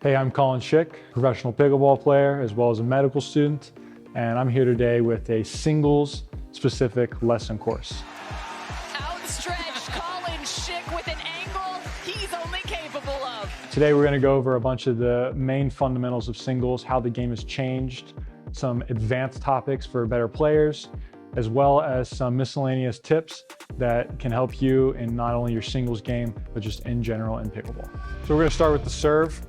Hey, I'm Collin Shick, professional pickleball player as well as a medical student, and I'm here today with a singles specific lesson course. Outstretched Collin Shick with an angle he's only capable of. Today we're going to go over a bunch of the main fundamentals of singles, how the game has changed, some advanced topics for better players, as well as some miscellaneous tips that can help you in not only your singles game, but just in general in pickleball. So we're going to start with the serve.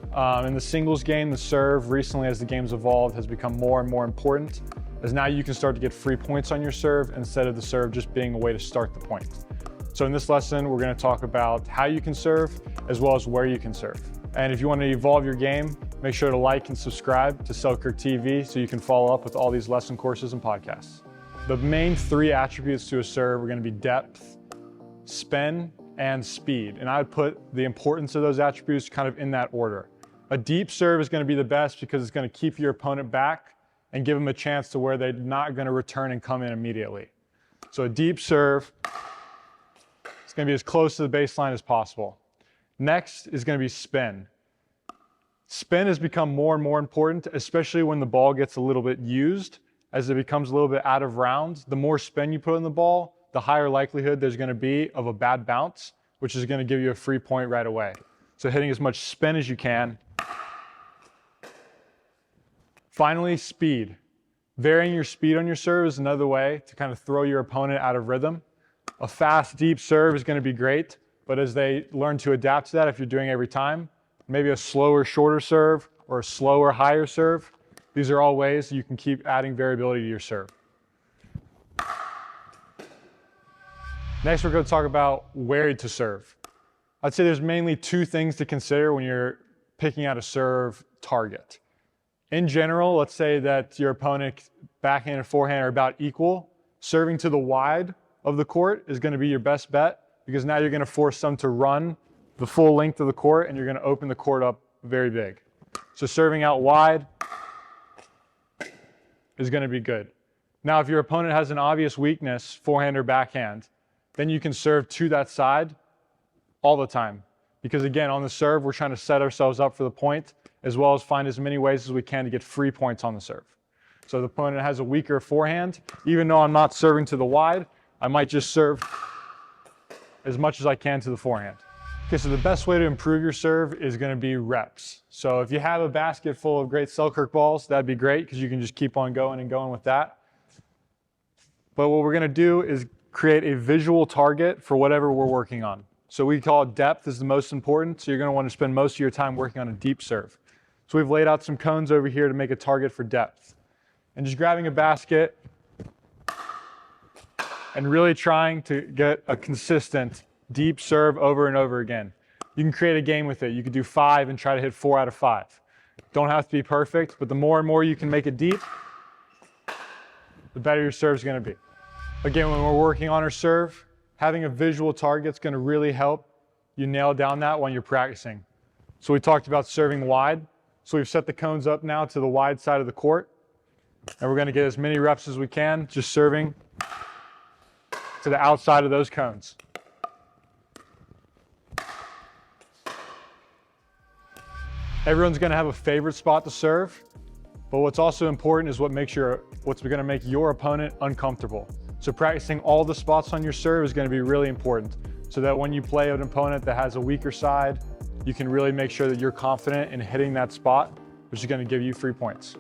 In the singles game, the serve recently as the game's evolved has become more and more important, as now you can start to get free points on your serve instead of the serve just being a way to start the point. So in this lesson, we're going to talk about how you can serve as well as where you can serve. And if you want to evolve your game, make sure to like and subscribe to Selkirk TV so you can follow up with all these lesson courses and podcasts. The main three attributes to a serve are going to be depth, spin, and speed. And I would put the importance of those attributes kind of in that order. A deep serve is going to be the best because it's going to keep your opponent back and give them a chance to where they're not going to return and come in immediately. So a deep serve is going to be as close to the baseline as possible. Next is going to be spin. Spin has become more and more important, especially when the ball gets a little bit used. As it becomes a little bit out of round, the more spin you put on the ball, the higher likelihood there's going to be of a bad bounce, which is going to give you a free point right away. So hitting as much spin as you can. Finally, speed. Varying your speed on your serve is another way to kind of throw your opponent out of rhythm. A fast, deep serve is going to be great, but as they learn to adapt to that, if you're doing it every time, maybe a slower, shorter serve or a slower, higher serve. These are all ways you can keep adding variability to your serve. Next, we're going to talk about where to serve. I'd say there's mainly two things to consider when you're picking out a serve target. In general, let's say that your opponent backhand and forehand are about equal. Serving to the wide of the court is going to be your best bet because now you're going to force them to run the full length of the court and you're going to open the court up very big. So serving out wide is going to be good. Now, if your opponent has an obvious weakness, forehand or backhand, then you can serve to that side all the time. Because again, on the serve, we're trying to set ourselves up for the point, as well as find as many ways as we can to get free points on the serve. So if the opponent has a weaker forehand, even though I'm not serving to the wide, I might just serve as much as I can to the forehand. Okay, so the best way to improve your serve is going to be reps. So if you have a basket full of great Selkirk balls, that'd be great because you can just keep on going and going with that. But what we're going to do is create a visual target for whatever we're working on. So we call it depth is the most important. So you're going to want to spend most of your time working on a deep serve. So we've laid out some cones over here to make a target for depth. And just grabbing a basket and really trying to get a consistent deep serve over and over again. You can create a game with it. You could do 5 and try to hit 4 out of 5. Don't have to be perfect, but the more and more you can make it deep, the better your serve is going to be. Again, when we're working on our serve, having a visual target is going to really help you nail down that when you're practicing. So we talked about serving wide. So we've set the cones up now to the wide side of the court. And we're going to get as many reps as we can, just serving to the outside of those cones. Everyone's going to have a favorite spot to serve, but what's also important is what's going to make your opponent uncomfortable. So practicing all the spots on your serve is going to be really important so that when you play an opponent that has a weaker side, you can really make sure that you're confident in hitting that spot, which is going to give you free points.